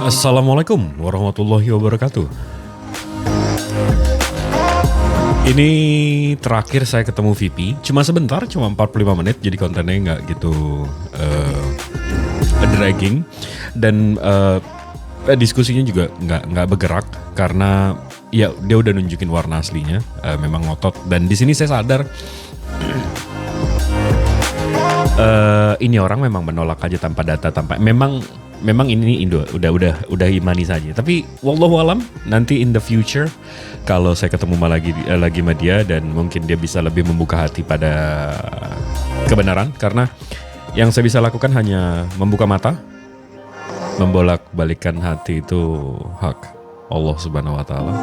Assalamualaikum warahmatullahi wabarakatuh. Ini terakhir saya ketemu VP, cuma sebentar, cuma 45 menit, jadi kontennya nggak gitu dragging. Dan diskusinya juga nggak bergerak, karena ya dia udah nunjukin warna aslinya, memang ngotot. Dan di sini saya sadar, ini orang memang menolak aja tanpa data, memang ini Indo udah imani saja. Tapi wallahu alam, nanti in the future kalau saya ketemu lagi sama dia, dan mungkin dia bisa lebih membuka hati pada kebenaran, karena yang saya bisa lakukan hanya membuka mata, membolak-balikan hati itu hak Allah Subhanahu wa taala.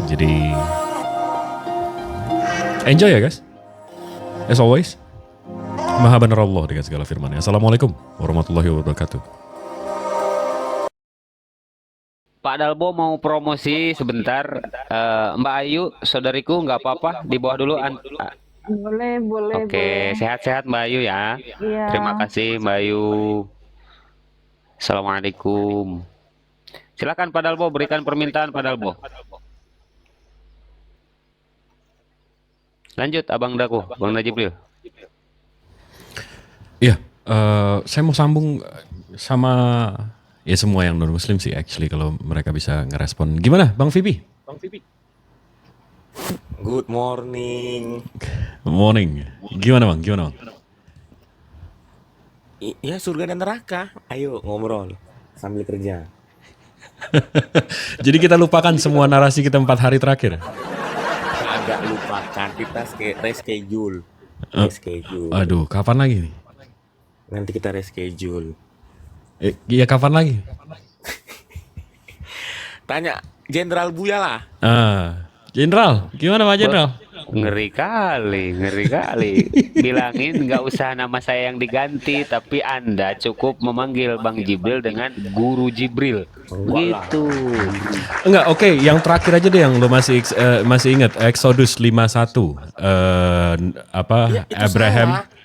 Jadi enjoy ya guys. As always, Maha benar Allah dengan segala firman-Nya. Assalamualaikum warahmatullahi wabarakatuh. Pak Dalbo mau promosi sebentar. Mbak Ayu, saudariku, nggak apa-apa, di bawah dulu. Boleh, boleh, Oke, boleh. sehat-sehat Mbak Ayu ya. Iya. Terima kasih Mbak Ayu. Assalamualaikum. Silakan Pak Dalbo, berikan permintaan Pak Dalbo. Lanjut Abang Daku, Bang Najibril. Iya, saya mau sambung sama ya semua yang non muslim sih actually, kalau mereka bisa ngerespon. Gimana Bang Vipi? Good morning. Morning. Gimana Bang? Ya surga dan neraka. Ayo ngobrol sambil kerja. Jadi kita lupakan semua narasi kita 4 hari terakhir. Agak lupakan, kita reschedule. Aduh, kapan lagi nih? Nanti kita reschedule. Iya, kapan lagi? Tanya Jenderal Buya lah. Jenderal, gimana Pak Jenderal? Ngeri kali. Bilangin nggak usah nama saya yang diganti, tapi Anda cukup memanggil Bang Jibril dengan Guru Jibril. Gitu. Enggak, oke, yang terakhir aja deh yang lo masih ingat, Exodus 51. Ya, itu Abraham. salah.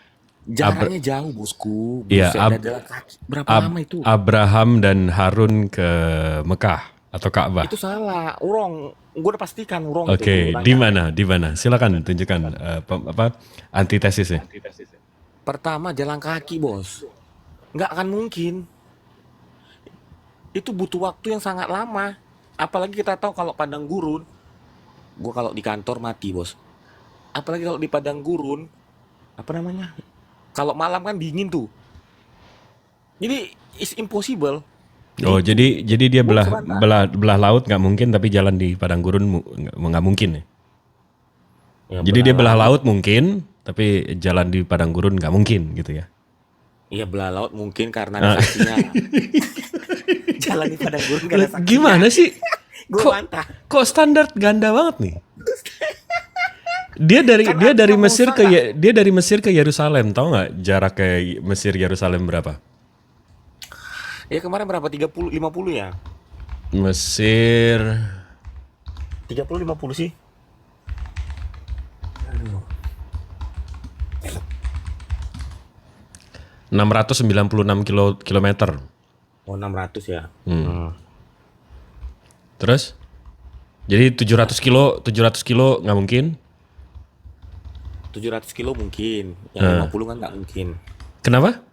Jaraknya jauh bosku. Iya, Buset, ada jalan kaki. Berapa lama itu? Abraham dan Harun ke Mekah atau Ka'bah. Itu salah. Urong. Gue udah pastikan urong. Oke, di mana? Silakan tunjukkan antitesisnya. Pertama jalan kaki bos. Nggak akan mungkin. Itu butuh waktu yang sangat lama. Apalagi kita tahu kalau padang gurun. Gue kalau di kantor mati bos. Apalagi kalau di padang gurun. Apa namanya? Kalau malam kan dingin tuh. Jadi it's impossible. Oh, jadi dia belah laut nggak mungkin, tapi jalan di padang gurun nggak mungkin ya? Ya, Jadi dia belah laut mungkin, tapi jalan di padang gurun nggak mungkin gitu ya? Iya, belah laut mungkin karena ada saksinya. Jalan di padang gurun gak ada saksinya. Gimana sih? Gue bantah. Kok standar ganda banget nih? Dia dari Mesir ke Yerusalem, tahu nggak jarak ke Mesir Yerusalem berapa? Ya kemarin berapa? 30 50 ya? Mesir 30 50 sih. 696 kilometer. Oh, 600 ya. Terus? Jadi 700 kilo nggak mungkin? 700 kilo mungkin. Yang 50 kan nggak mungkin. Kenapa?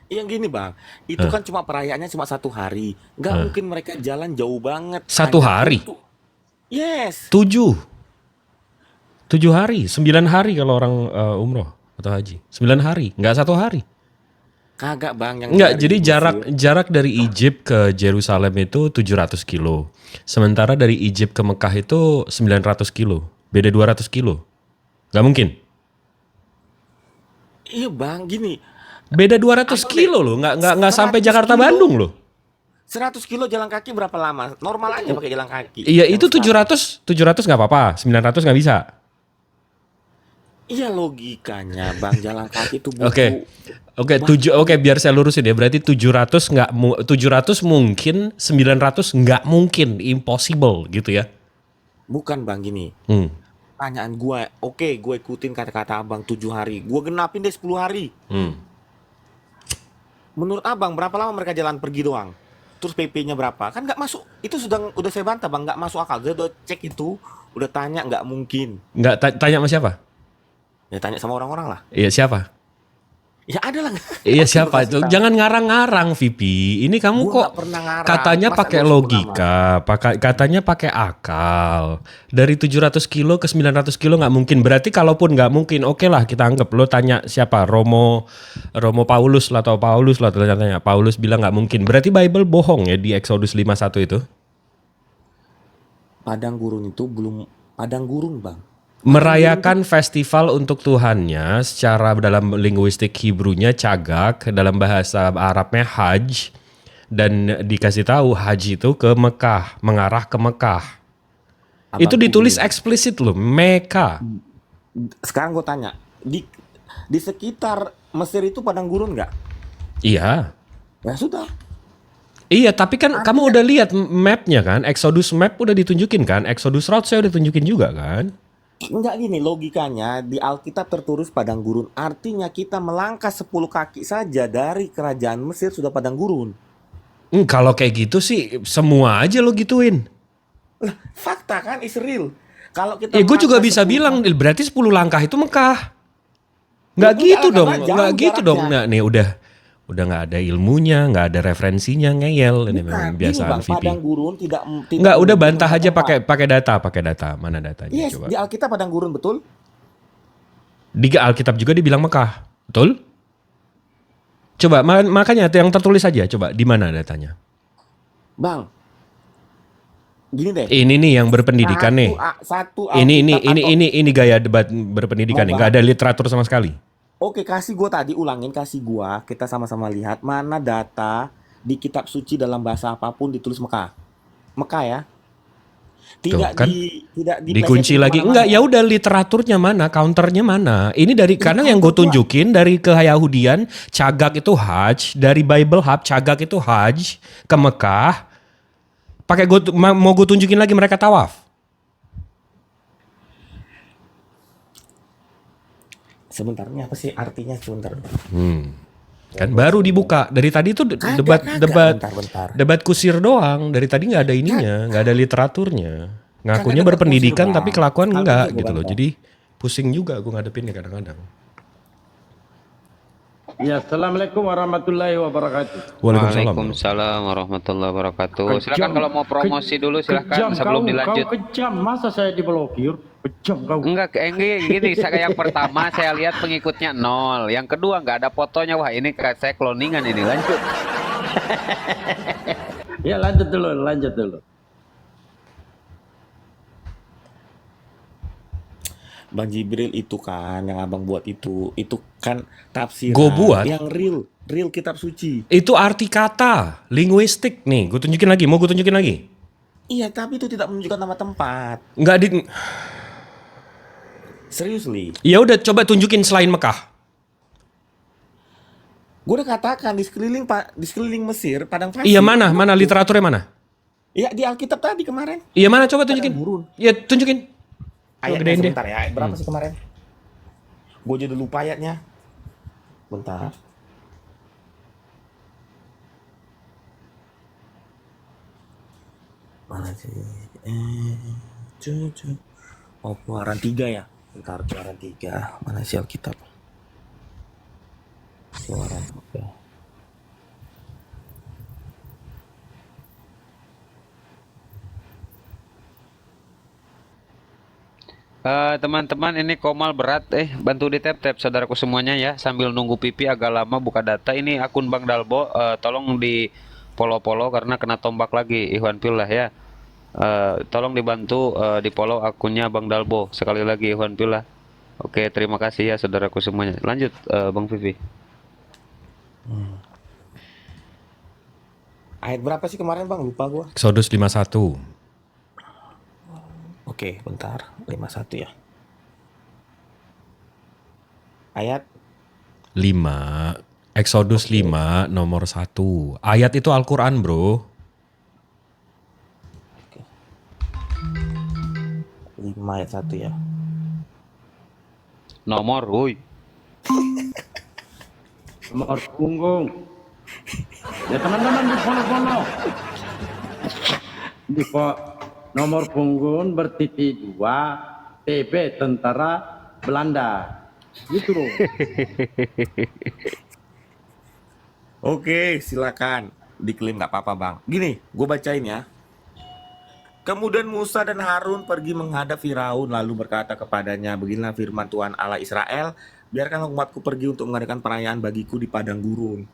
Yang gini bang, itu kan cuma perayaannya cuma 1 hari. Nggak mungkin mereka jalan jauh banget. 1 hari? Yes. 7 hari, 9 hari kalau orang umroh atau haji. 9 hari, nggak 1 hari. Kagak bang. Nggak, jadi jarak dari Egypt ke Yerusalem itu 700 kilo. Sementara dari Egypt ke Mekah itu 900 kilo. Beda 200 kilo. Nggak mungkin. Iya bang, gini. Beda 200 kilo loh, nggak sampai Jakarta Bandung loh. 100 kilo jalan kaki berapa lama? Normal aja pakai jalan kaki. Iya, itu 700 nggak apa-apa, 900 nggak bisa. Iya logikanya bang, jalan kaki itu butuh. Oke, biar saya lurusin ya. Berarti 700 mungkin, 900 nggak mungkin, impossible gitu ya. Bukan bang, gini. Pertanyaan gue, gue ikutin kata-kata abang 7 hari. Gue genapin deh 10 hari. Menurut abang berapa lama mereka jalan pergi doang? Terus PP-nya berapa? Kan nggak masuk. Itu udah saya bantah bang, nggak masuk akal. Saya udah cek itu, udah tanya nggak mungkin. Nggak tanya sama siapa? Ya tanya sama orang-orang lah. Iya siapa? Ya ada lah. Iya siapa Kasih itu? tahu. Jangan ngarang-ngarang, Vipi. Ini kamu Gua kok nggak pernah ngarang. katanya Masa pakai gua sebut nama? logika, katanya pakai akal. Dari 700 kilo ke 900 kilo nggak mungkin. Berarti kalaupun nggak mungkin, oke lah kita anggap. Lo tanya siapa? Romo Paulus lah atau Paulus lah tanya. Paulus bilang nggak mungkin. Berarti Bible bohong ya di Exodus 51 itu? Padang gurun itu belum padang gurun bang. Merayakan festival untuk Tuhannya secara dalam linguistik Hebrew-nya cagak, dalam bahasa Arabnya Hajj, dan dikasih tahu Haji itu ke Mekah, mengarah ke Mekah. Itu Abangku ditulis bilang. eksplisit loh, Mekah. Sekarang gue tanya, di sekitar Mesir itu padang gurun nggak? Iya. Ya sudah. Iya, tapi kan kamu udah lihat mapnya kan, Exodus map udah ditunjukin kan, Exodus route saya udah tunjukin juga kan. Enggak gini logikanya di Alkitab tertulis padang gurun. Artinya kita melangkah 10 kaki saja dari kerajaan Mesir sudah padang gurun. Kalau kayak gitu sih semua aja lo gituin. Lah, fakta kan is real. Kalau kita Ya gue juga melangkah bisa 10 bilang kaki- berarti 10 langkah itu Mekah. Nggak Ya, gitu enggak, dong, karena jauh nggak gitu dong. jaraknya. Nah, nih udah nggak ada ilmunya, nggak ada referensinya, ngeyel ini memang Bukan, gini biasaan Bang, VP. padang gurun tidak Nggak, udah menunjukkan bantah nama aja tempat. pakai data. Mana datanya Yes, coba? di Alkitab padang gurun betul? Di Alkitab juga dibilang Mekah, betul? Coba makanya yang tertulis aja, coba di mana datanya? Bang. Gini deh. Ini nih yang berpendidikan nih. Satu Ini Alkitab atau ini gaya debat berpendidikan nih, Mau, nggak ada literatur sama sekali. Oke, kasih gua, kita sama-sama lihat mana data di kitab suci dalam bahasa apapun ditulis Mekah. Mekah ya. Tidak kan? tidak Dikunci diplesetin lagi. kemana-mana. Enggak, ya udah literaturnya mana, counternya mana. Ini dari karena yang gue counter gua. tunjukin dari keyahudian, cagak itu Hajj, dari Bible Hub cagak itu Hajj ke Mekah. Pakai mau gue tunjukin lagi mereka tawaf. Sebentar, ini apa sih artinya sebentar? Kan baru dibuka. Dari tadi itu Bentar. debat kusir doang. Dari tadi nggak ada ininya, nggak ada literaturnya. Ngakunya debat berpendidikan kusir, tapi Bang. kelakuan Kalau enggak itu gitu loh. bantah. Jadi pusing juga gue ngadepinnya kadang-kadang. Ya, assalamualaikum warahmatullahi wabarakatuh. Waalaikumsalam. Waalaikumsalam warahmatullahi wabarakatuh. Silakan kalau mau promosi dulu Kejam silakan sebelum kau, dilanjut. Kau kejam, masa saya diblokir? Kejam kau. Enggak, gini, yang pertama saya lihat pengikutnya 0, yang kedua nggak ada fotonya. Wah ini saya cloningan ini. Lanjut. Ya lanjut dulu. Bang Jibril itu kan yang abang buat itu kan tafsiran Gua buat. yang real kitab suci. Itu arti kata, linguistik nih. Gue tunjukin lagi. Mau gue tunjukin lagi? Iya, tapi itu tidak menunjukkan nama tempat. Nggak di. Seriously. Ya udah coba tunjukin selain Mekah. Gue udah katakan di sekeliling Mesir, padang pasir. Iya mana literaturnya mana? Iya di Alkitab tadi kemarin. Iya mana coba tunjukin. Padang gurun. Ya tunjukin. Ayatnya gedein deh. sebentar ya. Ayat berapa sih kemarin? Gue jadi lupa ayatnya. Bentar. Mana sih? Oh, Keluaran 3 ya. Bentar, Keluaran 3. Mana sih Alkitab? Keluaran 3. Teman-teman ini Komal berat, bantu di tap saudaraku semuanya ya, sambil nunggu pipi agak lama buka data. Ini akun Bang Dalbo, tolong di follow karena kena tombak lagi Ikhwan Fillah ya. Tolong dibantu di follow akunnya Bang Dalbo sekali lagi Ikhwan Fillah. Oke, terima kasih ya saudaraku semuanya. Lanjut Bang Vivi. Ayat berapa sih kemarin Bang? Lupa gua. Exodus 51. Oke, bentar. 51 ya. Ayat 5. Exodus 5 nomor 1. Ayat itu Al-Quran bro. 5 ayat 1 ya. Nomor, woi. Nomor punggung. Ya teman-teman di follow. Nomor punggung bertitik 2 TB Tentara Belanda. Gitu loh. Oke, silakan. Diklaim nggak apa-apa bang. Gini, gue bacain ya. Kemudian Musa dan Harun pergi menghadap Firaun lalu berkata kepadanya, beginilah firman Tuhan Allah Israel, biarkanlah umatku pergi untuk mengadakan perayaan bagiku di padang gurun.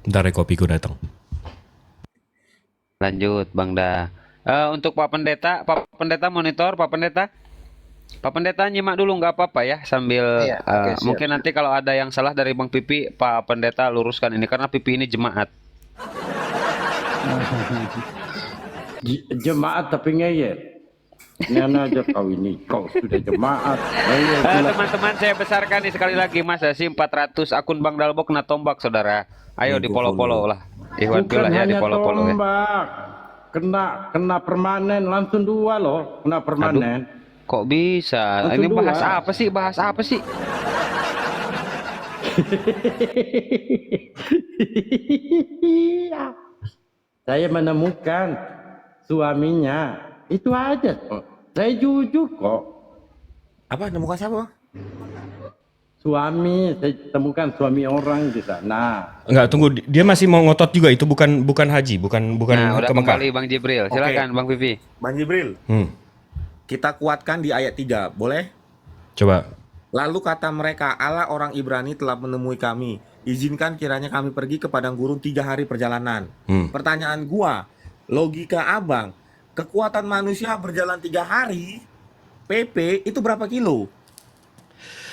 Ntar ya kopiku datang. Lanjut Bang Da. Untuk Pak Pendeta monitor, Pak Pendeta nyimak dulu nggak apa-apa ya sambil Iya, oke, siap. mungkin nanti kalau ada yang salah dari Bang Pipi, Pak Pendeta luruskan ini karena Pipi ini jemaat. Jemaat tapi ngeyel. Nyana aja kau ini, kau sudah jemaat. Ngeyel pula. Teman-teman saya besarkan nih sekali lagi Mas Asi 400 akun Bang Dalbo kena tombak saudara. Ayo di follow lah. Ikhwan Bukan Pilah ya di hanya follow ya. tombak. Kena permanen langsung 2 loh, kena permanen. Kok bisa? Langsung Ini bahas dua. apa sih? Bahas apa sih? Saya menemukan suaminya. Itu aja kok. Saya jujur kok. Apa? Nemukan siapa bang? Suami, saya temukan suami orang di sana. Enggak, tunggu. Dia masih mau ngotot juga. Itu bukan haji, bukan Nah, udah ke Mekah. kembali Bang Jibril. Silakan Bang Pipi. Bang Jibril, kita kuatkan di ayat 3, boleh? Coba. Lalu kata mereka, Allah orang Ibrani telah menemui kami. Izinkan kiranya kami pergi ke padang gurun 3 hari perjalanan. Pertanyaan gua, logika abang, kekuatan manusia berjalan 3 hari, PP itu berapa kilo?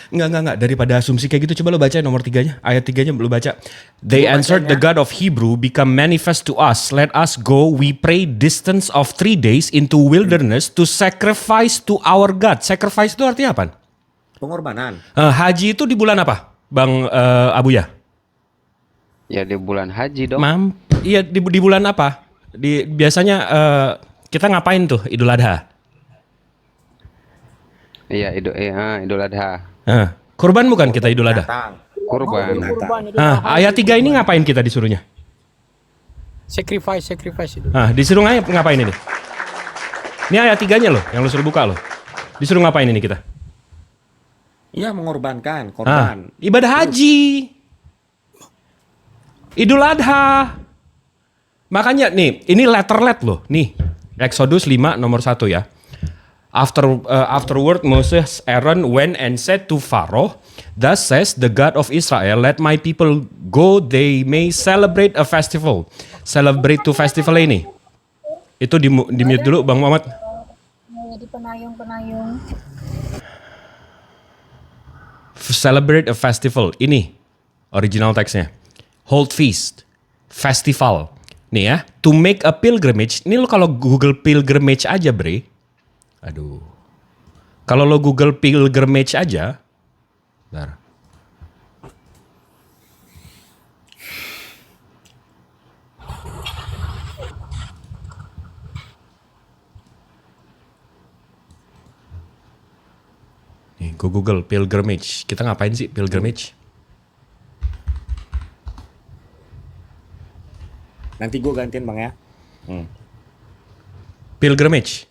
Enggak. Daripada asumsi kayak gitu, coba lo baca nomor 3-nya. Ayat 3-nya lo baca. They Gua answered, bacanya. the God of Hebrew become manifest to us. Let us go, we pray distance of 3 days into wilderness to sacrifice to our God. Sacrifice itu artinya apa? Pengorbanan. Haji itu di bulan apa? Bang Abuya? Ya di bulan haji dong. Iya di bulan apa? Biasanya kita ngapain tuh Idul Adha? Iya, Idul Adha. Kurban bukan kita Idul Adha? Datang. Kurban. Ayat 3 ini ngapain kita disuruhnya? Sacrifice itu. Disuruh ngapain ini? Ini ayat 3-nya loh, yang lo suruh buka loh. Disuruh ngapain ini kita? Iya, mengorbankan, korban. Ibadah haji. Idul Adha. Makanya nih, ini letterlet loh. Nih, Exodus 5 nomor 1 ya. Afterward Moses Aaron went and said to Pharaoh, thus says the God of Israel, let my people go, they may celebrate a festival. Celebrate to festival ini. Itu di mute dulu Bang Muhammad. Jadi penayung-penayung. Celebrate a festival. Ini original teksnya. Hold feast. Festival. Nih ya. To make a pilgrimage. Ini lo kalau Google pilgrimage aja bre. Aduh. Kalau lo Google pilgrimage aja. Bentar. Nih, gue Google pilgrimage. Kita ngapain sih pilgrimage? Nanti gue gantiin bang ya. Pilgrimage.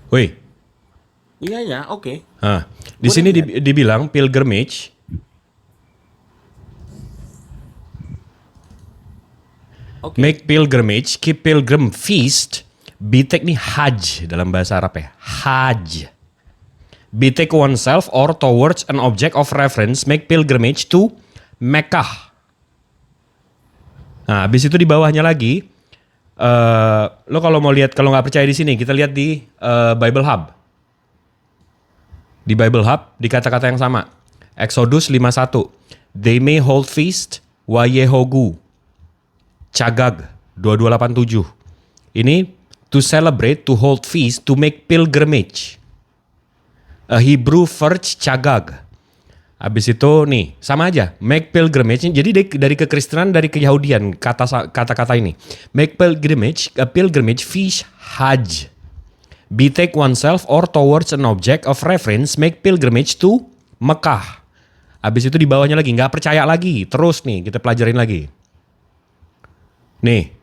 Woi. Iya ya, oke. Di sini dibilang pilgrimage. Oke. Make pilgrimage, keep pilgrim feast. Betake nih hajj dalam bahasa Arab ya. Hajj. Betake oneself or towards an object of reference. Make pilgrimage to Mekah. Nah, habis itu di bawahnya lagi, lo kalau mau lihat, kalau nggak percaya di sini, kita lihat di Bible Hub. Di Bible Hub, di kata-kata yang sama. Exodus 5:1. They may hold feast, wayehogu. Cagag, 2287. Ini, to celebrate, to hold feast, to make pilgrimage. A Hebrew First Cagag. Habis itu nih, sama aja. Make pilgrimage. Jadi dari kekristenan, dari keyahudian, kata-kata ini. Make pilgrimage, a pilgrimage, fish, hajj. Betake oneself or towards an object of reference, make pilgrimage to Mekah. Habis itu di bawahnya lagi, nggak percaya lagi. Terus nih, kita pelajarin lagi. Nih.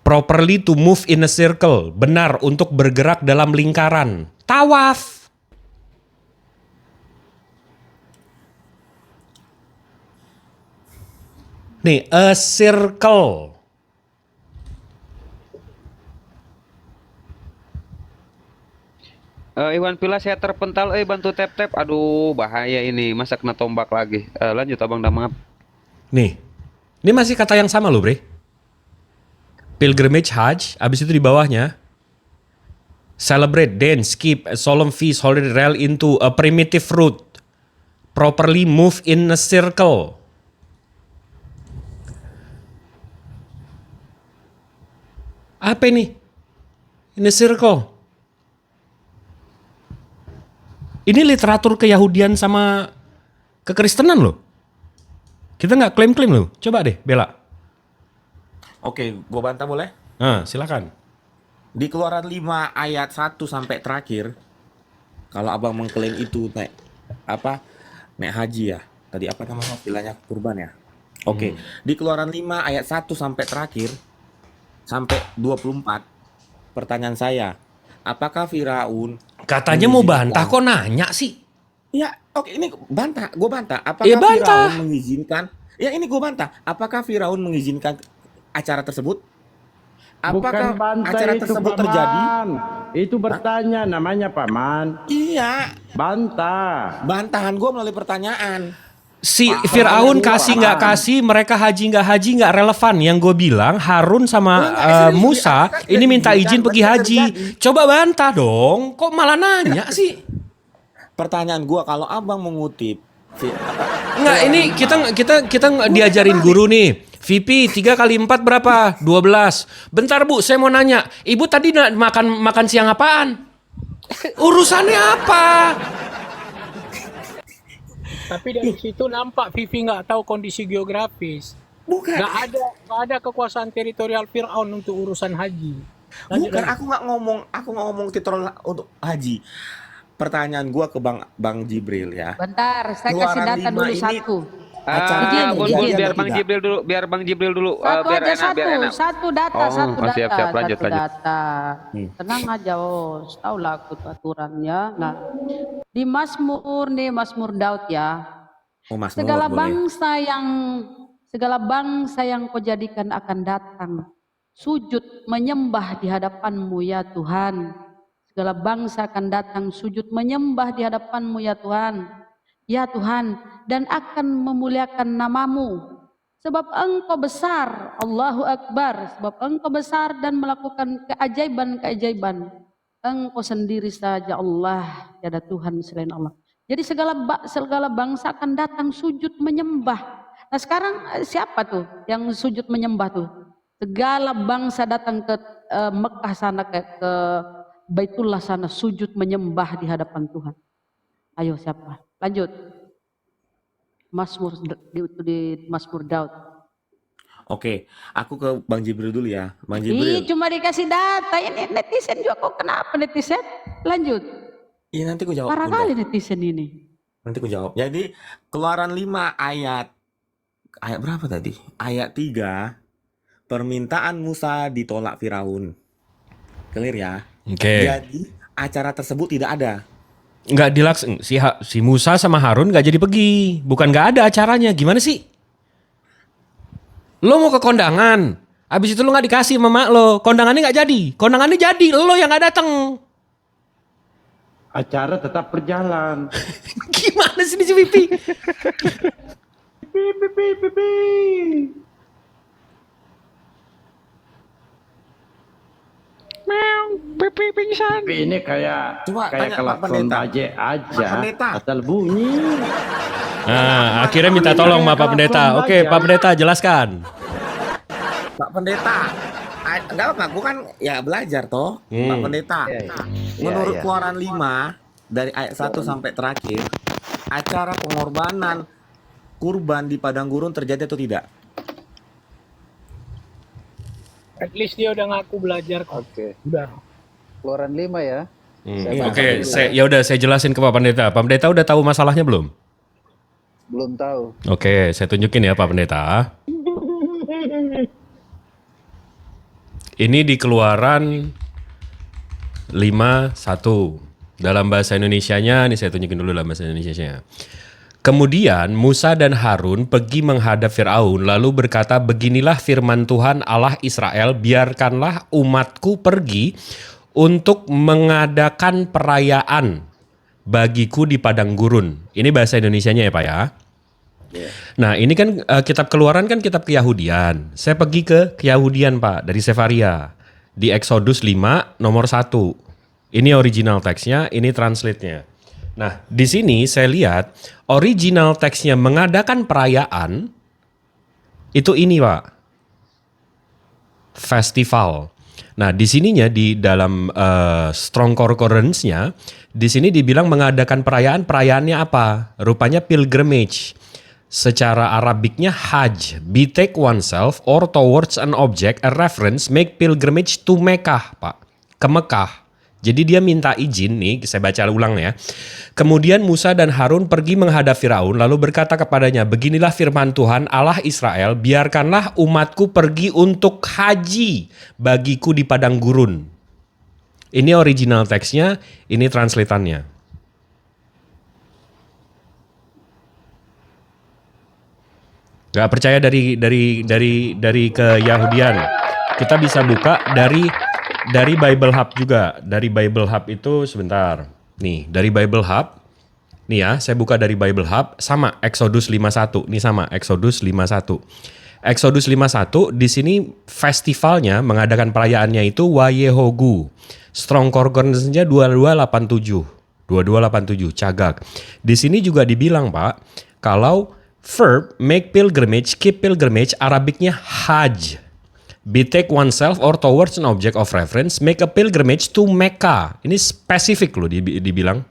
Properly to move in a circle. Benar, untuk bergerak dalam lingkaran. Tawaf. Nih, a circle. Iwan Pila saya terpental, bantu tap-tap. Aduh, bahaya ini. Masa kena tombak lagi. Lanjut Abang Damang. Nih, ini masih kata yang sama loh, Bre. Pilgrimage Hajj, abis itu di bawahnya. Celebrate, dance, keep a solemn feast, holiday rel into a primitive route. Properly move in a circle. Apa ini? In a circle. Ini literatur keyahudian sama kekristenan loh. Kita nggak klaim-klaim loh. Coba deh, Bella. Oke, gue bantah boleh? Nah, silakan. Di Keluaran 5 ayat 1 sampai terakhir, kalau abang mengklaim itu naik haji ya. Tadi apa namanya istilahnya kurban ya. Oke, di Keluaran 5 ayat 1 sampai terakhir sampai 24. Pertanyaan saya, apakah Firaun Katanya mau bantah, kok nanya sih? Ya, oke, ini bantah, gue bantah. Apakah Ya, bantah. Firaun mengizinkan? Ya, ini gue bantah. Apakah Firaun mengizinkan acara tersebut? Apakah Bukan bantah acara itu, tersebut Paman. terjadi? Itu bertanya namanya, Paman. Iya, Bantah. bantahan gue melalui pertanyaan. Si Firaun kasih nggak kasih, mereka haji nggak relevan. Yang gue bilang Harun sama serius, Musa apakah ini minta diizinkan? izin pergi Benar haji. terjadi. Coba bantah dong. Kok malah nanya sih? Pertanyaan gue, kalau abang mengutip Nggak, ini kita diajarin guru nih. VP 3 kali 4 berapa? 12. Bentar Bu, saya mau nanya. Ibu tadi makan siang apaan? Urusannya apa? Tapi dari situ nampak Vivi nggak tahu kondisi geografis. bukan, Nggak ada kekuasaan teritorial Fir'aun untuk urusan haji. Lanjut, bukan. lanjut. Aku nggak ngomong titel untuk haji. Pertanyaan gue ke Bang Jibril ya. Bentar, saya kasih Keluaran data 5 dulu ini satu. acara Izin, Bun, izin. biar atau Bang tidak? Jibril dulu, biar Bang Jibril dulu. Satu Biar aja enak, biar enak. satu data, Oh, satu data, siap, siap. Lanjut, satu lanjut. data. Tenang aja, tahu lah aku aturannya. Nah, di Mazmur Daud ya. Oh, Mas Segala Nur, boleh. bangsa yang kau jadikan akan datang sujud menyembah di hadapanmu ya Tuhan. Segala bangsa akan datang sujud menyembah di hadapanmu ya Tuhan. Ya Tuhan, dan akan memuliakan namamu. Sebab engkau besar, Allahu Akbar. Sebab engkau besar dan melakukan keajaiban-keajaiban. Engkau sendiri saja Allah, tiada Tuhan selain Allah. Jadi segala bangsa akan datang sujud menyembah. Nah sekarang siapa tuh yang sujud menyembah tuh? Segala bangsa datang ke Mekah sana, ke Baitullah sana, sujud menyembah di hadapan Tuhan. Ayo siapa? Lanjut. Di Mazmur Daud. Oke, aku ke Bang Jibril dulu ya. Bang Ih, Jibril. cuma dikasih data ini netizen juga kok, kenapa netizen? Lanjut. Iya, nanti aku jawab. Parah Bunda. kali netizen ini. Nanti aku jawab. Jadi Keluaran 5 ayat berapa tadi? Ayat 3. Permintaan Musa ditolak Firaun. Clear ya? Oke. Jadi acara tersebut tidak ada. Nggak si Musa sama Harun nggak jadi pergi. Bukan nggak ada acaranya. Gimana sih? Lo mau ke kondangan. Habis itu lo nggak dikasih sama mak lo. Kondangannya nggak jadi. Kondangannya jadi. Lo yang nggak datang. Acara tetap berjalan. Gimana sih ini si Vivi? Pipi. Pipi ini kayak Coba tanya Pak kelakson Pendeta. baje aja. Pak Pendeta. Asal bunyi. Nah, akhirnya minta tolong sama Pak Pendeta. Oke, Pak Pendeta jelaskan. Pak Pendeta. Enggak apa, aku kan ya belajar toh. Pak Pendeta. Menurut Keluaran 5 dari ayat 1 sampai terakhir, acara pengorbanan kurban di padang gurun terjadi atau tidak? At least dia udah ngaku belajar kok. Oke. Udah. Keluaran 5 ya. Oke, saya jelasin ke Pak Pendeta. Pak Pendeta udah tahu masalahnya belum? Belum tahu. Oke, saya tunjukin ya Pak Pendeta. Ini di Keluaran 5:1. Dalam bahasa Indonesianya, ini saya tunjukin dulu dalam bahasa Indonesianya. Kemudian Musa dan Harun pergi menghadap Firaun lalu berkata, beginilah firman Tuhan Allah Israel, biarkanlah umatku pergi untuk mengadakan perayaan bagiku di padang gurun. Ini bahasa Indonesianya ya Pak ya. Nah ini kan kitab Keluaran kan kitab Keyahudian. Saya pergi ke Keyahudian Pak dari Sefaria di Exodus 5 nomor 1. Ini original teksnya, ini translate-nya. Nah di sini saya lihat original teksnya mengadakan perayaan itu ini Pak, festival. Nah, di sininya di dalam Strong Concordance-nya, di sini dibilang mengadakan perayaan, perayaannya apa? Rupanya pilgrimage. Secara Arabiknya Hajj, betake oneself or towards an object, a reference, make pilgrimage to Mekah, Pak. Ke Mekah. Jadi dia minta izin nih, saya baca ulang ya. Kemudian Musa dan Harun pergi menghadap Firaun lalu berkata kepadanya, beginilah firman Tuhan Allah Israel, biarkanlah umatku pergi untuk haji bagiku di padang gurun. Ini original teksnya, ini translatannya. Gak percaya dari Keyahudian. Kita bisa buka dari Bible Hub juga. Dari Bible Hub itu sebentar. Nih, dari Bible Hub. Nih ya, saya buka dari Bible Hub sama Exodus 5:1. Ini sama Exodus 5:1. Exodus 5:1 di sini festivalnya mengadakan perayaannya itu Wayehogu. Strong Concordance-nya 2287. 2287 Cagak. Di sini juga dibilang, Pak, kalau verb make pilgrimage, keep pilgrimage, Arabiknya Hajj. Betake oneself or towards an object of reference, make a pilgrimage to Mecca. Ini spesifik loh dibilang.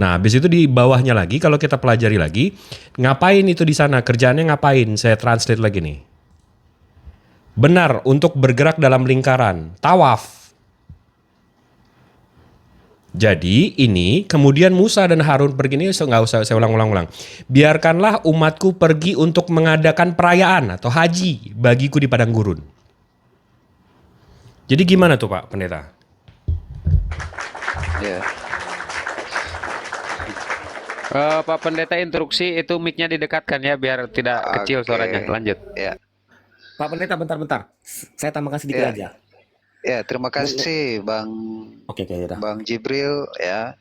Nah, habis itu di bawahnya lagi, kalau kita pelajari lagi, ngapain itu di sana? Kerjaannya ngapain? Saya translate lagi nih. Benar, untuk bergerak dalam lingkaran. Tawaf. Jadi ini kemudian Musa dan Harun pergi, ini nggak usah saya ulang. Biarkanlah umatku pergi untuk mengadakan perayaan atau haji bagiku di padang gurun. Jadi gimana tuh Pak Pendeta? Ya. Pak Pendeta instruksi itu mic-nya didekatkan ya biar tidak kecil suaranya. Lanjut. Ya. Pak Pendeta bentar. Saya tambahkan sedikit Ya. aja. Ya, terima kasih Bang Oke, ya. Bang Jibril ya.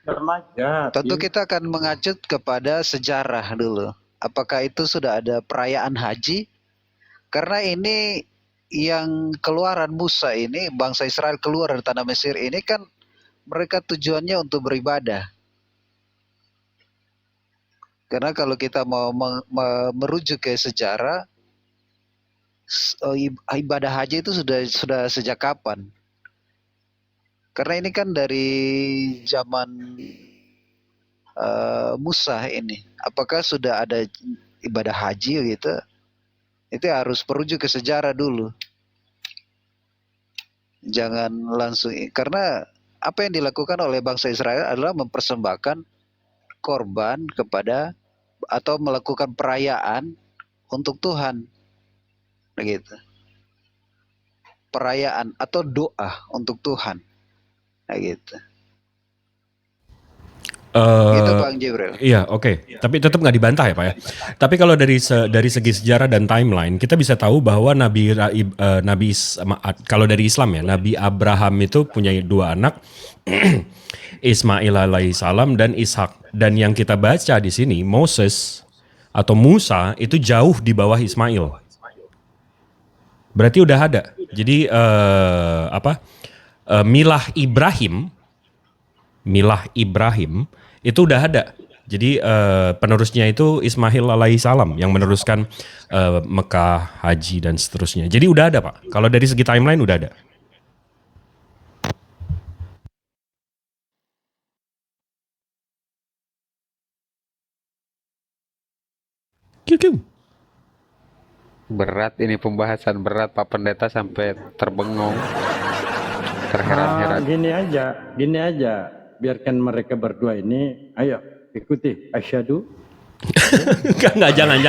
Remaja. Tentu kita akan mengacut kepada sejarah dulu. Apakah itu sudah ada perayaan haji? Karena ini yang keluaran Musa ini, bangsa Israel keluar dari tanah Mesir ini kan mereka tujuannya untuk beribadah. Karena kalau kita mau merujuk ke sejarah, ibadah haji itu sudah sejak kapan? Karena ini kan dari zaman Musa ini. Apakah sudah ada ibadah haji gitu? Itu harus merujuk ke sejarah dulu. Jangan langsung, karena apa yang dilakukan oleh bangsa Israel adalah mempersembahkan korban kepada atau melakukan perayaan untuk Tuhan. Begitu. Perayaan atau doa untuk Tuhan. Gitu. Itu Bang Jibril. Iya, oke. Tapi tetap nggak dibantah ya Pak ya. Tapi kalau dari segi sejarah dan timeline, kita bisa tahu bahwa kalau dari Islam ya, Nabi Abraham itu punya dua anak, Ismail alaihissalam dan Ishak. Dan yang kita baca di sini, Moses atau Musa itu jauh di bawah Ismail. Berarti udah ada. Jadi Milah Ibrahim itu udah ada. Jadi penerusnya itu Ismail alaihissalam yang meneruskan Mekah, haji dan seterusnya. Jadi udah ada Pak. Kalau dari segi timeline udah ada. Kiu. Berat ini pembahasan berat Pak Pendeta sampai terbengong. Terheran-heran. Gini aja, biarkan mereka berdua ini, ayo ikuti asyhadu. Enggak, jangan.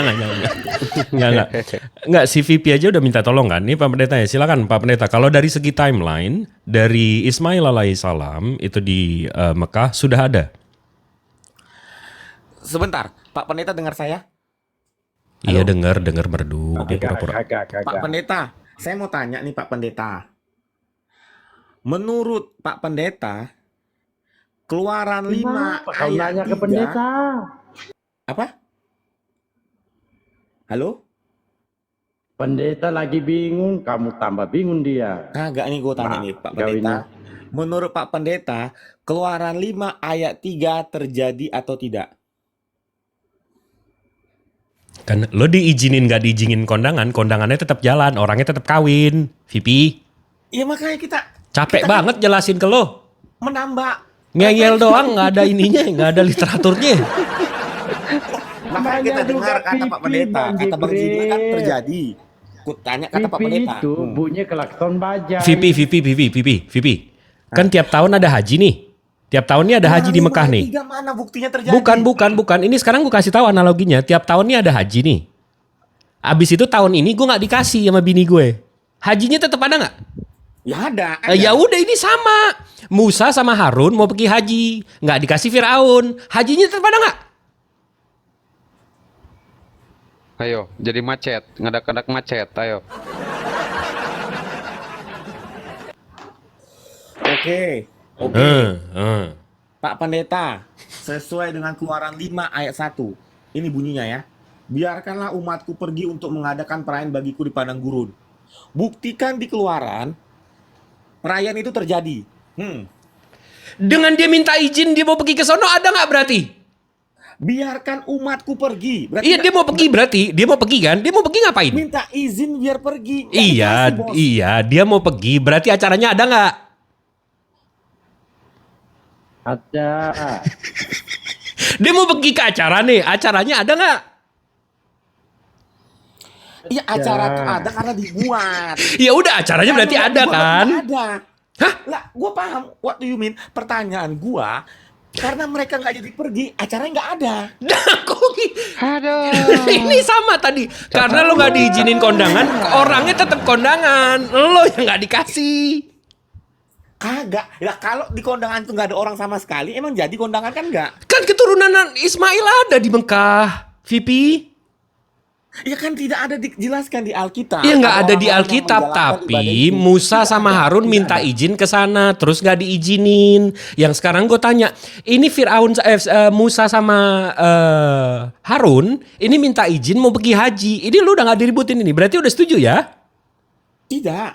Enggak, si VP aja udah minta tolong kan. Ini Pak Pendeta ya, silakan Pak Pendeta. Kalau dari segi timeline, dari Ismail alaihissalam itu di Mekah sudah ada. Sebentar, Pak Pendeta dengar saya? Iya dengar merdu. Dia pura-pura. Pak Pendeta, saya mau tanya nih Pak Pendeta. Menurut Pak Pendeta, Keluaran 5 Kenapa kau ayat nanya ke 3. pendeta? Apa? Halo? Pendeta lagi bingung, kamu tambah bingung dia. Kagak nih gue tanya nih Pak kau Pendeta. Menurut Pak Pendeta, Keluaran 5 ayat 3 terjadi atau tidak? Kan lo diizinin gak diizinin kondangannya tetap jalan, orangnya tetap kawin. VP, Ya makanya kita capek banget jelasin ke lo. menambah. Ngeyel doang, nggak ada ininya, nggak ada literaturnya. Makanya kita dengar kata Pak Pendeta, kata Bang Jimmy kan terjadi. Ku tanya kata Pak Pendeta. itu bunyi klakson bajai. VP. Kan tiap tahun ada haji nih. Tiap tahun ini ada haji di Mekah nih. Tiga mana buktinya terjadi? Bukan. Ini sekarang gue kasih tahu analoginya. Tiap tahun ini ada haji nih. Abis itu tahun ini gue nggak dikasih sama bini gue. Hajinya tetap ada nggak? Ya ada. Ya udah ini sama. Musa sama Harun mau pergi haji, nggak dikasih Firaun. Hajinya tetap ada nggak? Ayo, jadi macet, ngadak-ngadak macet, ayo. Oke. Pak Pendeta, sesuai dengan Keluaran 5 ayat 1. Ini bunyinya ya. Biarkanlah umatku pergi untuk mengadakan perayaan bagiku di padang gurun. Buktikan di Keluaran perayaan itu terjadi. Dengan dia minta izin dia mau pergi ke sono ada nggak berarti? Biarkan umatku pergi. Berarti Iya dia mau pergi berarti. Dia mau pergi kan? Dia mau pergi ngapain? minta izin biar pergi. Nggak Iya, dikasih, Bos. iya, dia mau pergi. Berarti acaranya ada nggak? Ada. Dia mau pergi ke acara nih. Acaranya ada nggak? Iya acara tuh ada karena dibuat. Ya udah acaranya berarti Kalau ada nggak dibuat, kan? nggak ada. Hah? Lah, gue paham. What do you mean? Pertanyaan gue, karena mereka nggak jadi pergi, acaranya nggak ada. Ini sama tadi. Karena lo nggak diizinin kondangan, orangnya tetap kondangan. Lo yang nggak dikasih. Kagak. Ya kalau di kondangan tuh nggak ada orang sama sekali, emang jadi kondangan kan nggak? Kan keturunan Ismail ada di Mekah, VP. Ya kan tidak ada dijelaskan di Alkitab. Iya nggak ada di orang-orang yang Alkitab, menjalankan ibadah tapi itu. Musa Tidak sama ada, Harun tidak minta ada. izin ke sana, terus nggak diizinin. Yang sekarang gue tanya, ini Musa sama Harun, ini minta izin mau pergi haji. Ini lu udah nggak diributin ini, berarti udah setuju ya? Tidak.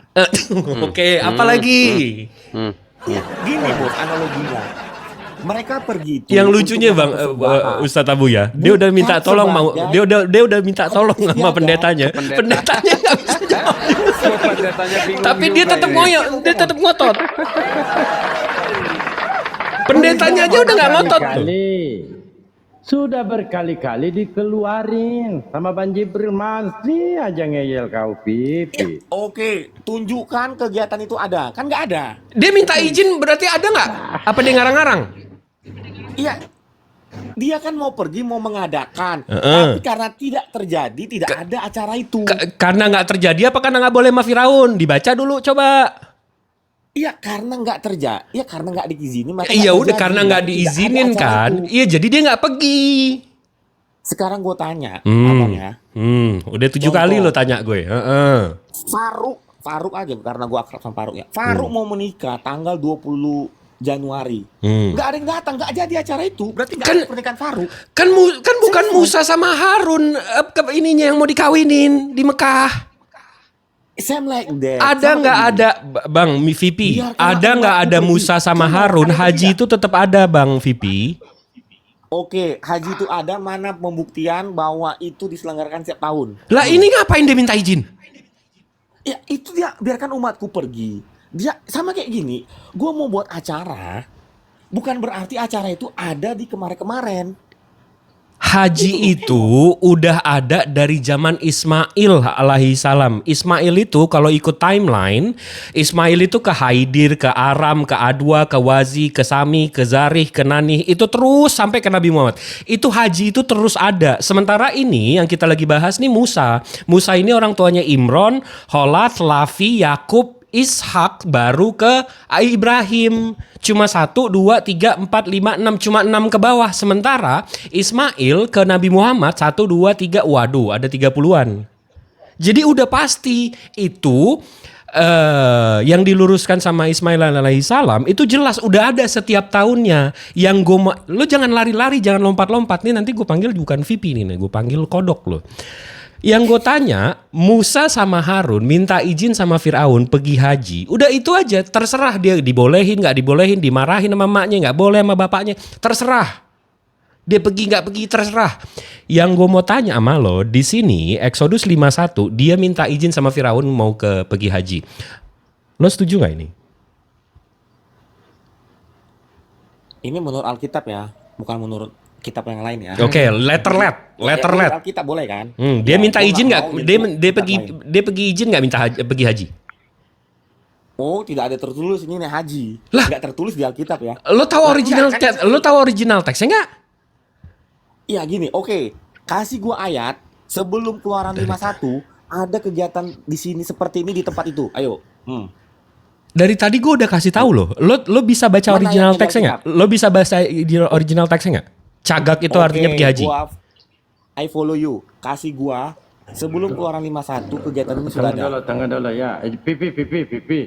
Oke, apalagi? Ya, gini bos analoginya. Mereka pergi itu Yang untuk lucunya Bang mempersembahan. Ustadz Abu ya, dia udah minta Bukan tolong mau, sebagai dia udah minta tolong sama Iya, pendetanya. pendeta. Pendetanya nggak bisa jawab. Pendetanya bingung Tapi dia juga tetap ini. ngoyo, dia tetap ngotot. Pendetanya aja udah nggak ngotot. Sudah berkali-kali dikeluarin sama Bang Jibril, masih aja ngeyel kau pipi. Oke, tunjukkan kegiatan itu ada. Kan nggak ada. Dia minta izin berarti ada nggak? Apa dia ngarang-ngarang? Iya. Dia kan mau pergi, mau mengadakan. Heeh. Tapi karena tidak terjadi, tidak ada acara itu. Karena nggak terjadi apa karena nggak boleh sama Firaun? Dibaca dulu coba. Iya, karena nggak terjadi. Iya, karena nggak diizinin. maka Iya nggak udah terjadi. karena nggak Tidak ada diizinin acara kan. itu. Iya jadi dia nggak pergi. Sekarang gue tanya, abang ya. Udah 7 Contoh. kali lo tanya gue. Heeh. Faruk aja karena gue akrab sama Faruk ya. Faruk mau menikah tanggal 20 Januari. Nggak ada yang datang, nggak jadi acara itu. Berarti nggak Kan- ada pernikahan Faruk. Kan bukan Musa sama Harun ininya yang mau dikawinin di Mekah. Same like that. Ada Sama nggak kayak ada Bang VP? Biarkan Ada aku nggak ada pergi. Musa sama Coba, Harun? ada Haji tidak? itu tetap ada Bang VP. Oke, haji itu ada mana pembuktian bahwa itu diselenggarakan setiap tahun? Lah ini ngapain dia minta izin? Ya itu dia, biarkan umatku pergi. Dia sama kayak gini, gue mau buat acara, bukan berarti acara itu ada di kemarin-kemarin. Haji itu udah ada dari zaman Ismail alaihi salam. Ismail itu kalau ikut timeline, Ismail itu ke Haidir, ke Aram, ke Adwa, ke Wazi, ke Sami, ke Zarih, ke Nanih. Itu terus sampai ke Nabi Muhammad. Itu haji itu terus ada. Sementara ini yang kita lagi bahas nih Musa. Musa ini orang tuanya Imron, Holat, Lafi, Yakub, Ishak, baru ke Ibrahim. Cuma 1, 2, 3, 4, 5, 6. Cuma 6 ke bawah. Sementara Ismail ke Nabi Muhammad 1, 2, 3. Waduh, ada 30-an. Jadi udah pasti itu yang diluruskan sama Ismail alaihi salam itu jelas udah ada setiap tahunnya. Yang lo jangan lari-lari, jangan lompat-lompat nih, nanti gue panggil bukan VP nih, gue panggil kodok lo. Yang gue tanya, Musa sama Harun minta izin sama Fir'aun pergi haji. Udah itu aja, terserah dia dibolehin nggak dibolehin, dimarahin sama maknya, nggak boleh sama bapaknya, terserah. Dia pergi nggak pergi terserah. Yang gue mau tanya sama lo, di sini Exodus 51 dia minta izin sama Firaun mau pergi haji. Lo setuju nggak ini? Ini menurut Alkitab ya, bukan menurut kitab yang lain ya. Oke, letter let. Alkitab boleh kan? Dia Ya, minta gua izin nggak nggak? mau Dia nyebut dia kitab pergi lain. dia pergi izin nggak minta pergi haji? Oh, tidak ada tertulis ini nih haji. Lah. Nggak tertulis di Alkitab ya. Lo tahu Lah, original enggak, kan? lo tahu original teksnya nggak? Iya gini, oke. Kasih gua ayat sebelum keluaran 51 ada kegiatan di sini seperti ini di tempat itu. Ayo. Dari tadi gue udah kasih tahu lo. Lo bisa baca Mana original yang teksnya nggak? Lo bisa baca original teksnya nggak? Cagak itu artinya pergi haji. I follow you. Kasih gua sebelum keluaran 51 kegiatan ini sudah ada. Tengah dulu ya. Pipi.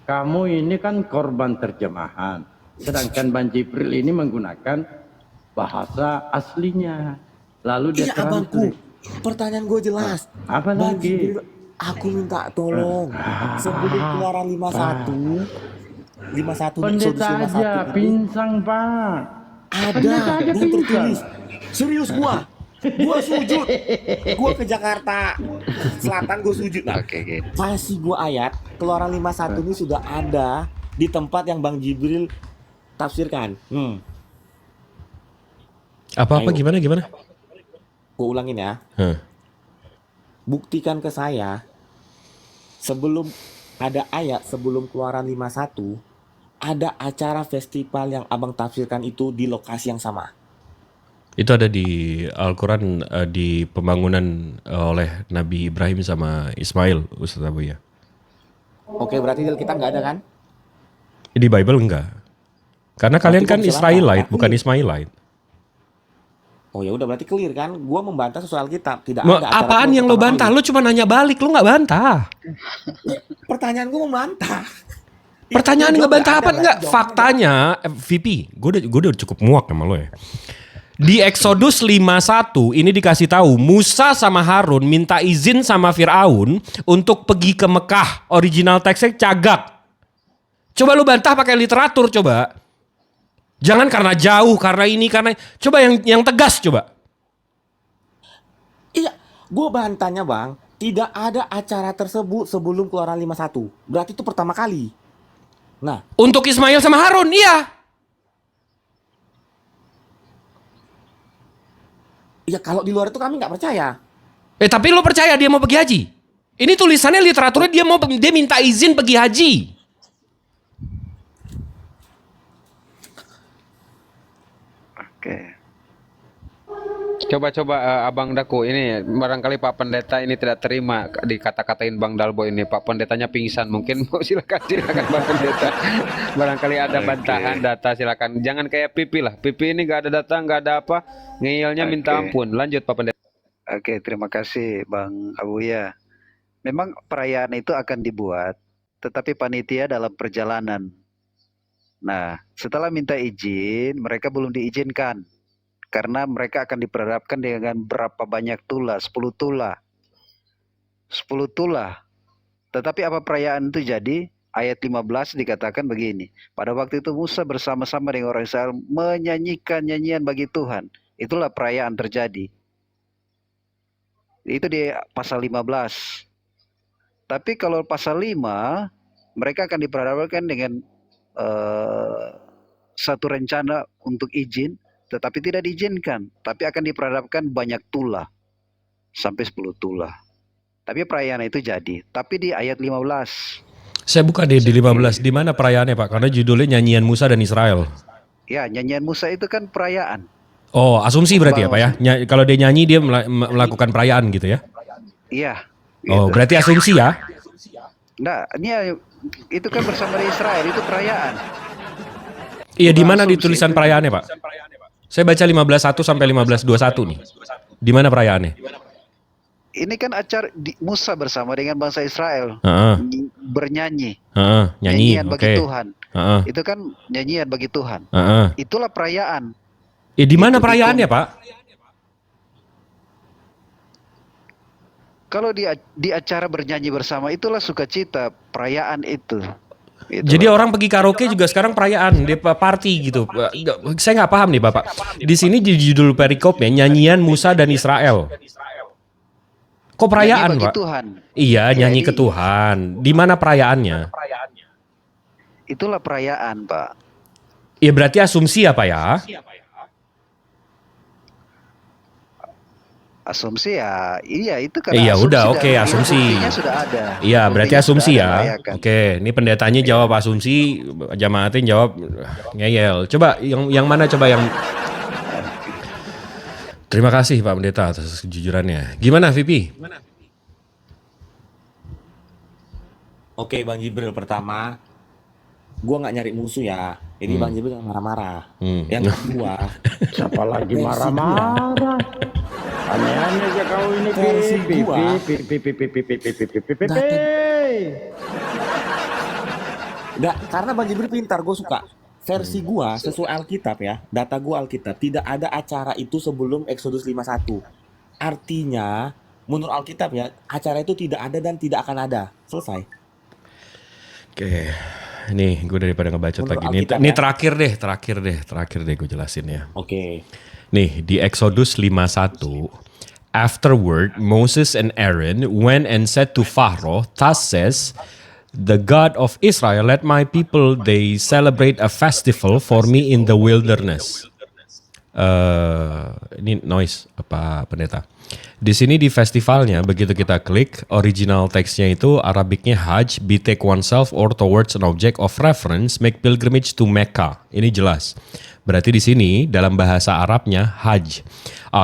Kamu ini kan korban terjemahan. Sedangkan Bang Jibril ini menggunakan bahasa aslinya. Lalu dia Iya abangku. translate. Pertanyaan gue jelas. Apa Bang lagi? Jibril, aku minta tolong sebelum keluaran 51 Pendeta Exodus 51 aja itu pinsang Pak. Pendeta ada aja dan tertulis. pinsang. Serius gua sujud. Gua ke Jakarta Selatan gua sujud. Nah, Oke. kasih gua ayat keluaran 51 ini sudah ada di tempat yang Bang Jibril tafsirkan. Apa Ayo. gimana? Gua ulangin ya. Buktikan ke saya sebelum ada ayat sebelum keluaran 51 ada acara festival yang abang tafsirkan itu di lokasi yang sama. Itu ada di Al-Quran di pembangunan oleh Nabi Ibrahim sama Ismail, Ustaz Abu ya. Oke, berarti di Alkitab nggak ada kan? Di Bible enggak. Karena kalian kan gua bisa Israelite, bantah. bukan Ismailite. Oh ya udah berarti clear kan? Gua membantah sesuai Alkitab, tidak Mau ada acara apaan keluar yang lo pertama bantah? kali. Lo cuma nanya balik, lo nggak bantah. Pertanyaan gua membantah. Pertanyaan Itu nggak bantah jawab apa ada, enggak? berarti Faktanya, VP, gue udah cukup muak sama lo ya. Di Exodus 51 ini dikasih tahu Musa sama Harun minta izin sama Firaun untuk pergi ke Mekah. Original teksnya Cagak. Coba lu bantah pakai literatur coba. Jangan karena jauh, karena ini, karena coba yang tegas coba. Iya, gua bantahnya bang, tidak ada acara tersebut sebelum keluaran 51. Berarti itu pertama kali. Nah, Untuk Ismail sama Harun, iya. ya kalau di luar itu kami nggak percaya. Tapi lo percaya dia mau pergi haji? Ini tulisannya literaturnya dia minta izin pergi haji. Oke. Coba Abang Daku ini barangkali Pak Pendeta ini tidak terima dikata-katain Bang Dalbo ini. Pak Pendetanya pingsan mungkin. silakan Bang Pendeta. Barangkali ada bantahan data silakan. Jangan kayak Pipi lah. Pipi ini nggak ada data, nggak ada apa. Ngeyelnya minta Oke. ampun. Lanjut Pak Pendeta. Oke, terima kasih Bang Abuya. Memang perayaan itu akan dibuat, tetapi panitia dalam perjalanan. Nah, setelah minta izin, mereka belum diizinkan. Karena mereka akan diperhadapkan dengan berapa banyak tulah, 10 tulah. 10 tulah. Tetapi apa perayaan itu jadi? Ayat 15 dikatakan begini. Pada waktu itu Musa bersama-sama dengan orang Israel menyanyikan nyanyian bagi Tuhan. Itulah perayaan terjadi. Itu di pasal 15. Tapi kalau pasal 5, mereka akan diperhadapkan dengan satu rencana untuk izin, tetapi tidak diizinkan. Tapi akan diperhadapkan banyak tulah, sampai 10 tulah. Tapi perayaan itu jadi. Tapi di ayat 15. Saya buka di 15. Di mana perayaannya Pak? Karena judulnya nyanyian Musa dan Israel. Ya, nyanyian Musa itu kan perayaan. Oh, asumsi berarti ya Pak ya? Kalau dia nyanyi dia melakukan perayaan gitu ya? Iya. Oh, gitu. berarti asumsi ya? Nah, ini itu kan bersama di Israel, itu perayaan. Iya, di mana Asumsi ditulisan itu. perayaannya Pak? Saya baca 15:1 sampai 15:21 nih. Di mana perayaannya? Ini kan acara Musa bersama dengan bangsa Israel Heeh. bernyanyi. Heeh, nyanyi. Nyanyian bagi Oke. Tuhan. Heeh. Itu kan nyanyian bagi Tuhan. Heeh. Itulah perayaan. Di mana Itu perayaannya Pak? Kalau di acara bernyanyi bersama, itulah sukacita, perayaan itu. Jadi orang pergi karaoke juga sekarang perayaan, dia party gitu. Saya nggak paham nih Bapak. Di sini di judul perikopnya nyanyian Musa dan Israel. Kok perayaan Nyanyi bagi Pak? Tuhan. Iya, nyanyi Jadi, ke Tuhan. Di mana perayaannya? itulah perayaan, Pak. Ya berarti asumsi apa ya? Asumsi ya, iya itu Iya karena udah, asumsi oke, dan asumsi. buktinya sudah ada. Iya, berarti Buktinya sudah asumsi ada, ya. merayakan. Oke, ini pendetanya jawab asumsi, jamaatin jawab ngeyel. Coba yang mana coba yang Terima kasih Pak Pendeta atas kejujurannya. Gimana VP? Oke Bang Jibril, pertama gue nggak nyari musuh ya, jadi Bang Jibril jangan marah-marah. Yang kedua, Siapa lagi marah-marah? Aneh-aneh aja kau ini. Versi gua. nggak, karena Bang Jibril pintar, gue suka. Versi gua sesuai Alkitab ya, data gua Alkitab, tidak ada acara itu sebelum Exodus 51. Artinya, menurut Alkitab ya, acara itu tidak ada dan tidak akan ada. Selesai. Oke, nih gue daripada ngebacot Menurut lagi. Alkitab Ini ya. terakhir deh gue jelasin ya. Oke. Nih di Exodus 51, afterward Moses and Aaron went and said to Pharaoh, thus says the God of Israel, let my people they celebrate a festival for me in the wilderness. Ini noise apa pendeta? Di sini di festivalnya begitu kita klik original teksnya itu Arabicnya Hajj, betake oneself or towards an object of reference, make pilgrimage to Mecca. Ini jelas. Berarti di sini dalam bahasa Arabnya Hajj.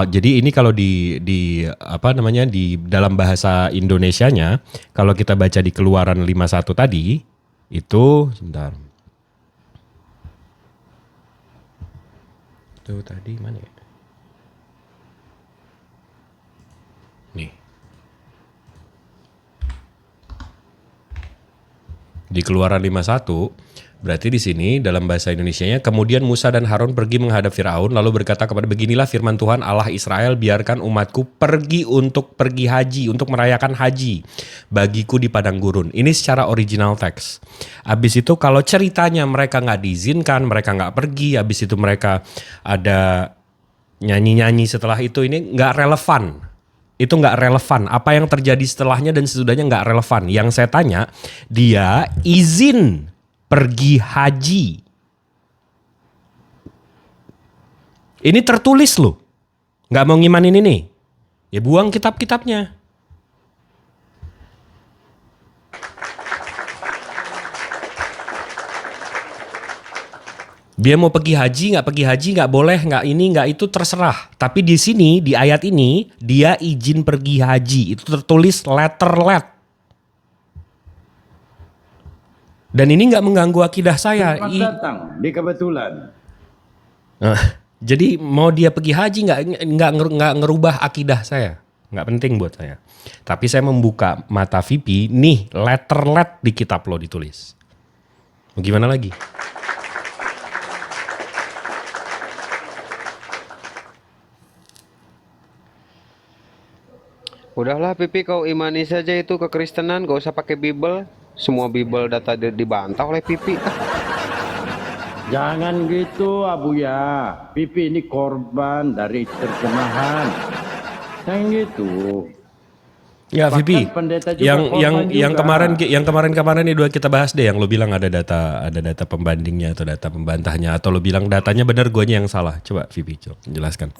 Jadi ini kalau di apa namanya di dalam bahasa Indonesianya kalau kita baca di Keluaran 51 tadi itu sebentar. Itu tadi mana ya? Nih. Di Keluaran 51 berarti di sini dalam bahasa Indonesianya kemudian Musa dan Harun pergi menghadap Firaun lalu berkata kepada beginilah firman Tuhan Allah Israel biarkan umatku pergi haji untuk merayakan haji bagiku di padang gurun. Ini secara original teks. Habis itu kalau ceritanya mereka nggak diizinkan, mereka nggak pergi, habis itu mereka ada nyanyi-nyanyi setelah itu, ini nggak relevan. Itu nggak relevan. Apa yang terjadi setelahnya dan sesudahnya nggak relevan. Yang saya tanya, dia izin pergi haji. Ini tertulis loh. Nggak mau ngimanin ini. Ya buang kitab-kitabnya. Dia mau pergi haji, nggak boleh, nggak ini, nggak itu, terserah. Tapi di sini, di ayat ini, dia izin pergi haji. Itu tertulis letter-let. Dan ini nggak mengganggu akidah saya. Selamat datang di kebetulan. Jadi mau dia pergi haji nggak ngerubah akidah saya. Nggak penting buat saya. Tapi saya membuka mata VP, nih letter-let di kitab lo ditulis. Mau gimana lagi? Udahlah Pipi, kau imani saja itu kekristenan, gak usah pakai Bible. Semua Bible data dibantah oleh Pipi. Jangan gitu Abuya. Pipi ini korban dari terjemahan. Jangan gitu. Ya, Bahkan VP. pendeta juga Yang korban juga. yang kemarin ini udah kita bahas deh, yang lo bilang ada data pembandingnya atau data pembantahnya, atau lo bilang datanya benar, guanya yang salah. Coba VP jelaskan.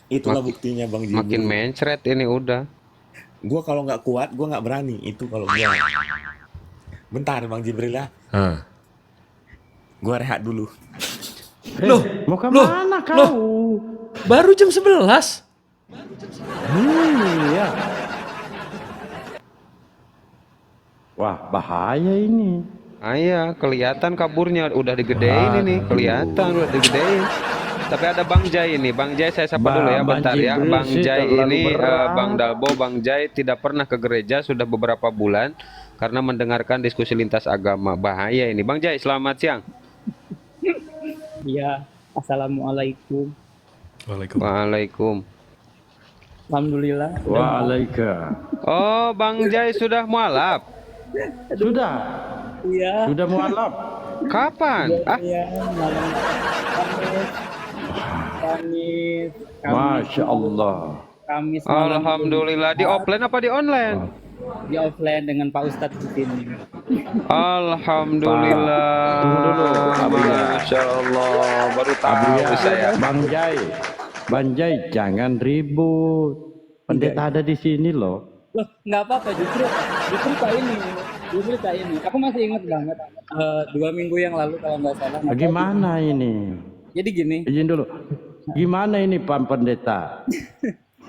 Itulah buktinya Bang Jibril. Makin mencret ini udah. Gue kalau nggak kuat, gue nggak berani. Itu kalau gue. Bentar Bang Jibril ya. Hah. Gue rehat dulu. Loh, Mau kemana kau? baru jam 11. Iya. Wah, bahaya ini. Iya, kelihatan kaburnya udah digedein ini, kelihatan udah digedein. Tapi ada Bang Jai ini, Bang Jai saya sapa dulu ya, Bang bentar ya. Jibril Bang sih Jai terlalu ini, berat. Bang Dalbo, Bang Jai tidak pernah ke gereja sudah beberapa bulan karena mendengarkan diskusi lintas agama. Bahaya ini. Bang Jai, selamat siang. Iya, assalamualaikum. Waalaikum. Alhamdulillah. Waalaikumsalam. Oh, Bang Jai sudah mualaf. Sudah, Iya. sudah mualaf. Kapan? Iya, malam Kamis. Masya Allah. Kamis malam. Alhamdulillah, di offline apa di online? Di offline dengan Pak Ustadz di sini. Alhamdulillah. Tunggu dulu, Abuya. Masya Allah, baru tahu Abuya, saya. Bang Jai, jangan ribut. Pendeta ada di sini loh. Loh, nggak apa-apa, justru Kak ini. Aku masih ingat banget 2 minggu yang lalu kalau nggak salah. Bagaimana ini? Jadi gini, Izin dulu. Gimana ini Pak Pendeta?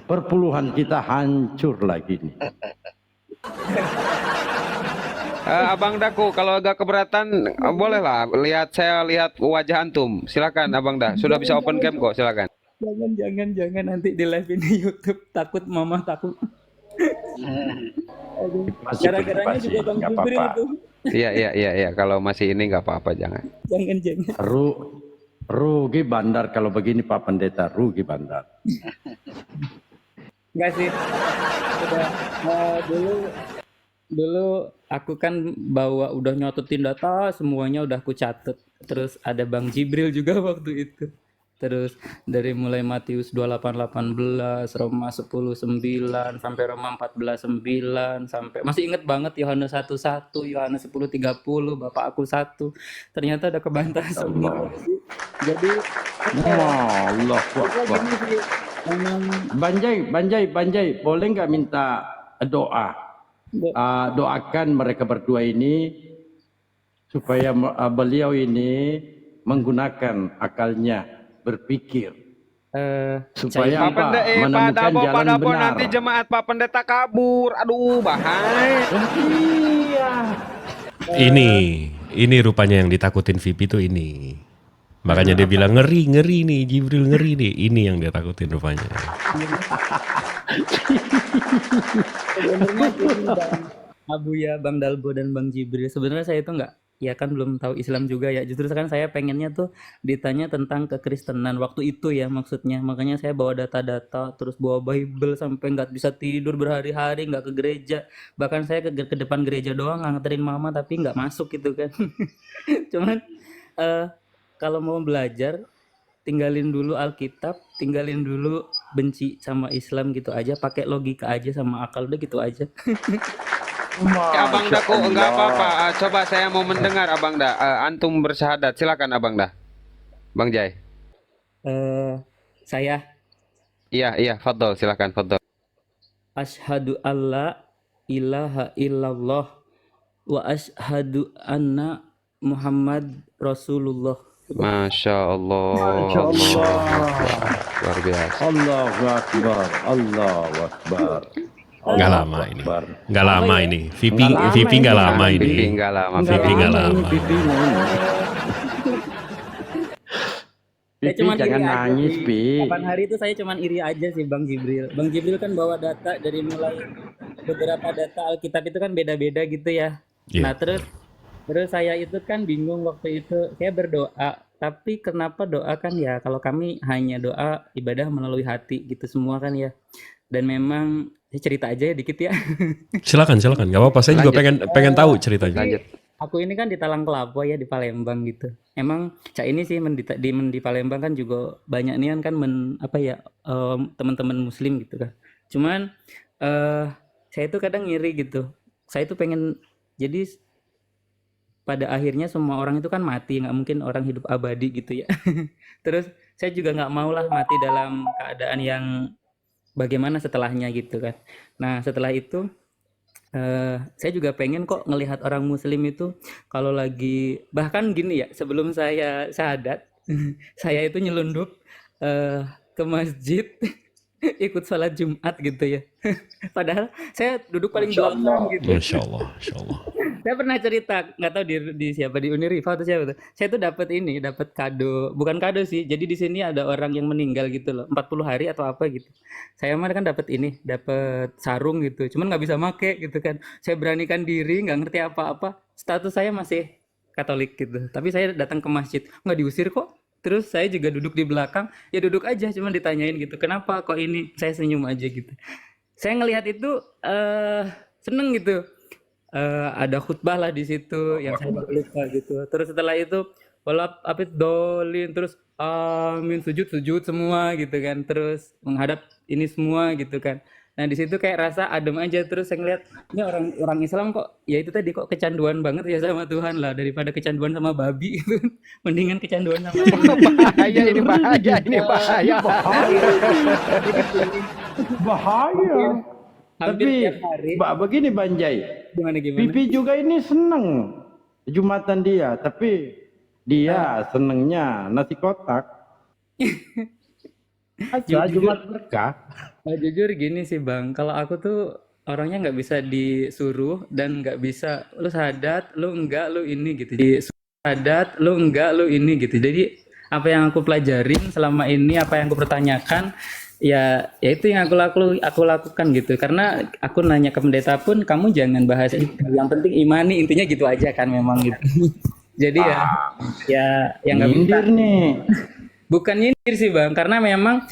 Perpuluhan kita hancur lagi nih. Abang Daku, kalau agak keberatan, boleh lah. Saya lihat wajah antum. Silakan, Abang Dah. Sudah bisa open cam kok, silakan. jangan nanti di live ini YouTube takut mama takut. Masih Gara-garanya privasi, juga Bang nggak Jibril apa-apa. itu. Iya. Kalau masih ini nggak apa-apa, jangan. Jangan. Rugi bandar kalau begini Pak Pendeta, rugi bandar. Enggak sih. Udah dulu aku kan udah nyototin data semuanya udah aku catet. Terus ada Bang Jibril juga waktu itu. Terus dari mulai Matius 28:18, Roma 10:9 sampai Roma 14:9 sampai masih inget banget Yohanes 1:1, Yohanes 10:30, Bapak aku satu. Ternyata ada kebantah semua. Jadi Allah Akbar. gini sih, memang Banjai, boleh nggak minta doa? Doakan mereka berdua ini supaya beliau ini menggunakan akalnya berpikir supaya Pak Pendeta, Pak menemukan Dalbo, jalan benar. nanti jemaat Pak Pendeta kabur. Aduh, bahaya. Iya. Ini rupanya yang ditakutin VP tuh ini. Makanya dia bilang ngeri nih, Jibril ngeri nih. Ini yang dia takutin rupanya. sebenarnya gini, Bang Abuya, Bang Dalbo dan Bang Jibril. Sebenarnya saya itu belum tahu Islam juga ya. Justru kan saya pengennya tuh ditanya tentang kekristenan waktu itu ya maksudnya. Makanya saya bawa data-data, terus bawa Bible sampai nggak bisa tidur berhari-hari, nggak ke gereja. Bahkan saya ke depan gereja doang nganterin mama tapi nggak masuk gitu kan. Cuman kalau mau belajar tinggalin dulu Alkitab, tinggalin dulu benci sama Islam gitu aja, pakai logika aja sama akal udah gitu aja. Abang Daku, enggak apa-apa. Coba saya mau mendengar Abang Dah. Antum bersyahadat. Silakan Abang Dah. Bang Jai. Saya Iya, fadol, silakan fadol. asyhadu alla ilaha illallah wa asyhadu anna Muhammad Rasulullah. Masya Allah. Masya Allah. Luar biasa. Allahu Akbar. Allahu Akbar. Nggak lama ini. Nggak lama ini. VP nggak lama ini. VP nggak lama. VP nggak lama. Saya cuman Jangan iri aja nangis, sih. Pi. Kapan hari itu saya cuman iri aja sih Bang Jibril. Bang Jibril kan bawa data dari mulai beberapa data Alkitab itu kan beda-beda gitu ya. Iya. Nah terus saya itu kan bingung waktu itu. Saya berdoa, tapi kenapa doa kan ya kalau kami hanya doa ibadah melalui hati gitu semua kan ya. Dan memang saya cerita aja ya dikit ya. Silakan. Nggak apa-apa. Saya juga pengen tahu ceritanya. Lanjut. Aku ini kan di Talang Kelapa ya, di Palembang gitu. Emang cak ini sih di Palembang kan juga banyak nian kan apa ya, teman-teman muslim gitu kan. Cuman saya itu kadang ngiri gitu. Saya itu pengen jadi pada akhirnya semua orang itu kan mati, nggak mungkin orang hidup abadi gitu ya. Terus saya juga nggak mau lah mati dalam keadaan yang bagaimana setelahnya gitu kan. Nah setelah itu saya juga pengen kok ngelihat orang muslim itu kalau lagi, bahkan gini ya, sebelum saya syahadat saya itu nyelundup ke masjid ikut sholat Jumat gitu ya. Padahal saya duduk paling belakang gitu. Masya Allah, Masya Allah. Saya pernah cerita, nggak tahu di siapa, di Uniriva atau siapa tuh. Saya tuh dapat kado, bukan kado sih. Jadi di sini ada orang yang meninggal gitu loh, 40 hari atau apa gitu. Saya mah kan dapat sarung gitu. Cuman nggak bisa make gitu kan. Saya beranikan diri, nggak ngerti apa-apa. Status saya masih Katolik gitu. Tapi saya datang ke masjid, nggak diusir kok. Terus saya juga duduk di belakang, ya duduk aja, cuman ditanyain gitu, kenapa kok ini? Saya senyum aja gitu. Saya ngelihat itu seneng gitu. Ada khutbah lah di situ yang saya lupa gitu. Terus setelah itu wala apit dolin, terus amin, sujud semua gitu kan. Terus menghadap ini semua gitu kan. Nah di situ kayak rasa adem aja. Terus saya ngeliat ini orang Islam kok ya itu tadi kok kecanduan banget ya sama Tuhan lah, daripada kecanduan sama babi gitu. Mendingan kecanduan sama Bahaya ini, bahaya ini, bahaya. Bahaya. hampir Tapi tiap hari. begini Banjai, Gimana? Pipi juga ini seneng Jumatan dia, tapi dia senengnya nasi kotak. Aja Jumat berkah. Jujur gini sih Bang, kalau aku tuh orangnya nggak bisa disuruh dan nggak bisa lu sadat, lu enggak, lu ini gitu. Jadi sadat, lu enggak, lu ini gitu. Jadi apa yang aku pelajarin selama ini, apa yang aku pertanyakan, ya itu yang aku lakukan gitu. Karena aku nanya ke pendeta pun, kamu jangan bahas itu, yang penting imani, intinya gitu aja kan memang gitu. Jadi ya yang nggak bisa. Nyindir nih. Bukan nyindir sih Bang, karena memang